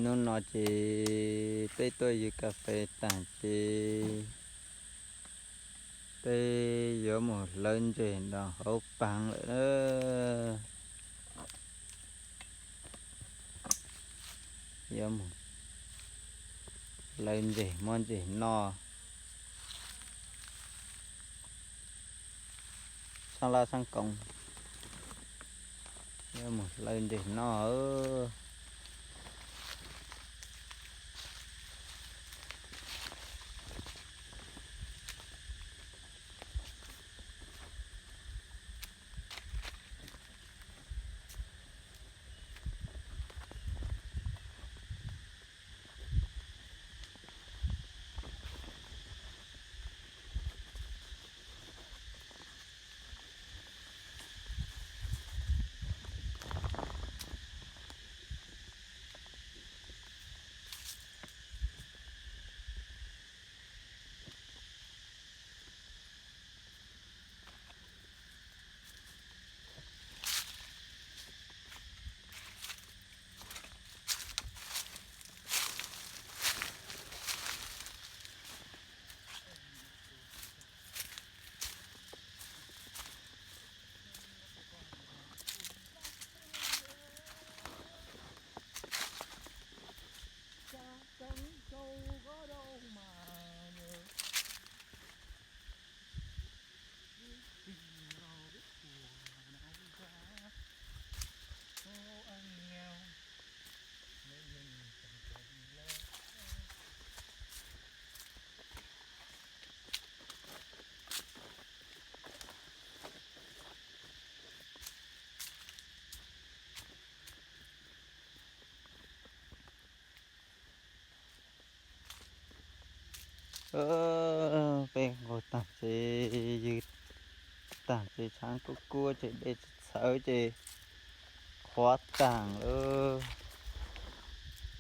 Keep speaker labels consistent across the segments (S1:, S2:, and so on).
S1: nó nói chỉ tây tôi như cà phê tàn chỉ tây giữa một lần chỉ đó hộp bằng nữa đó giữa một lần chỉ món chỉ no sang la sang công giữa một lần chỉ no ở bên ngồi tạm chỉ dư tạm chỉ sáng cua chỉ để sợ chỉ khóa tảng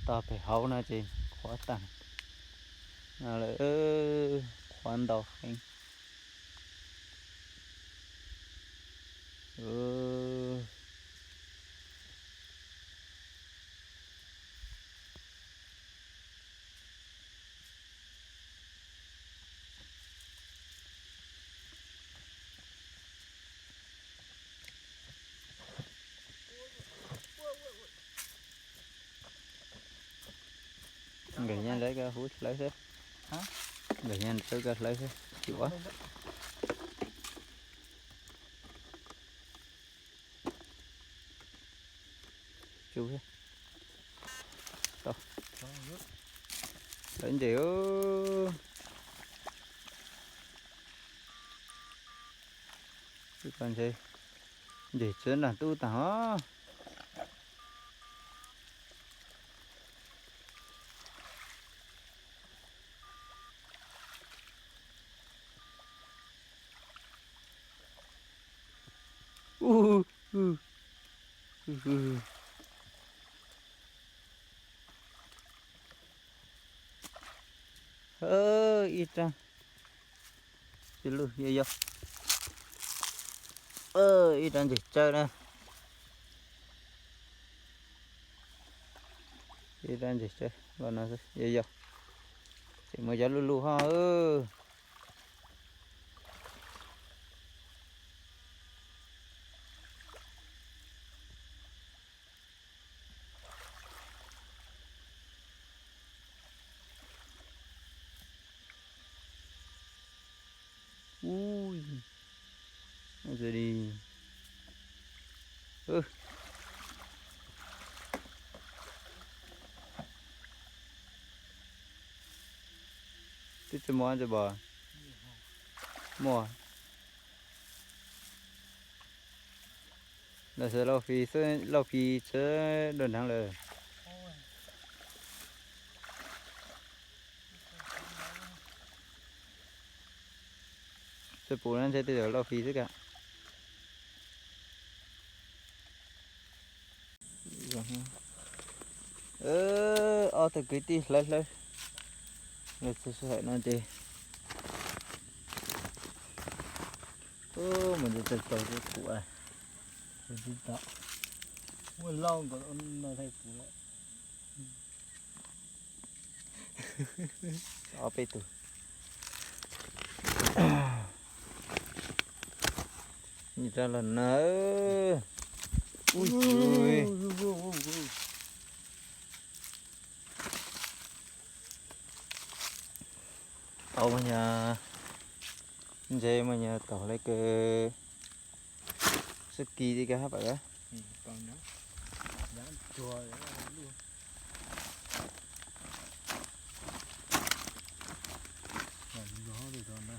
S1: ta phải hậu nữa chỉ khóa tảng nào là khoan đầu anh người nhân lấy cái hút lấy thế hả người nhân lấy cái lấy thế chịu quá chú thế đâu lên gì chứ còn gì để chân là tu tỏ uh, uh, uh, uh. Ít ra chứ luôn gì vậy ít ra gì chơi nè ít ra gì chơi còn nó gì vậy chỉ mới giờ lulu ha ui rồi đi tiếp cho món cho bà mua là sẽ lau phi sẽ đơn hàng lời sẽ phụ nên sẽ tự lau phi tất cả từ cái tí lấy người sẽ nó đi mìnhจะtàu cái cụ này mình đi tạo mua lâu còn nó thay cụ lại Apa itu? Nhìn ra là nở. Ui ui. Tao mà nhà dê mà nhà tao lấy cái ski đi cái hả vậy á?
S2: Còn nữa. Giá chùa đấy luôn. Nó thì còn đó.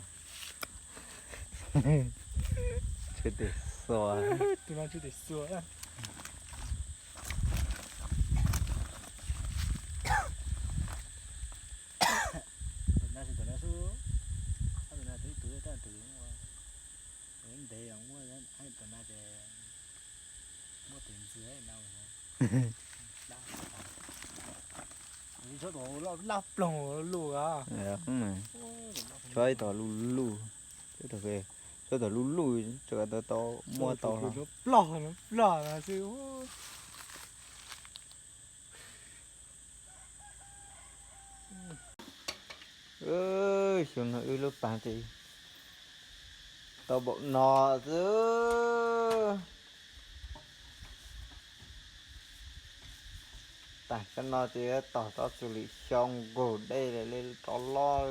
S1: Chết để xóa.
S2: Tụi nó chưa để xua á. Tụi nó thì tụi nó xua. Tụi nó thấy tụi nó tự mua. Đến đây ông mua lên, hai tụi nó thì mua tiền dưới nào mà. Đau. Đi chỗ đó lắp lòng luôn à.
S1: Dạ đúng rồi. Chơi tao lu lu. Chơi tao về. Chơi tao lu lu. Chơi tao tao mua tao.
S2: Nó lò là chứ.
S1: Ơi xuống nó ư lúc bán thì tao bộ nọ chứ. Tại cái nọ thì tao tao xử lý xong gồ đây là lên tao lo.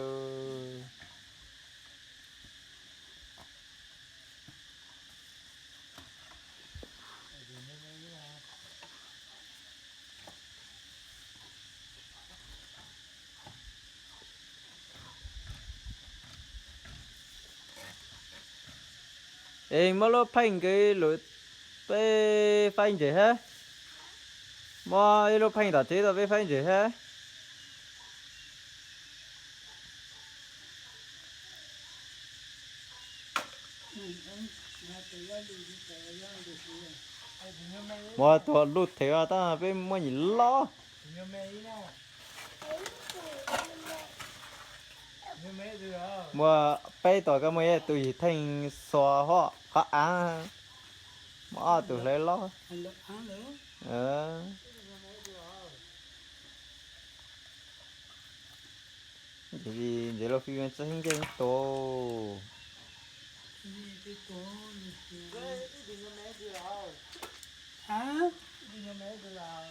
S1: Ê mà lo phanh cái lối bê phanh gì hết mà lo phanh đã thế rồi bê phanh gì hết mà tao lút thế à ta bê mà nhìn lo mà bê tao cái mấy tụi thành xóa họ họ á mà tụi lấy lo jadi lo phim sẽ hình cái to
S2: hả? Đi nhà mẹ từ nào?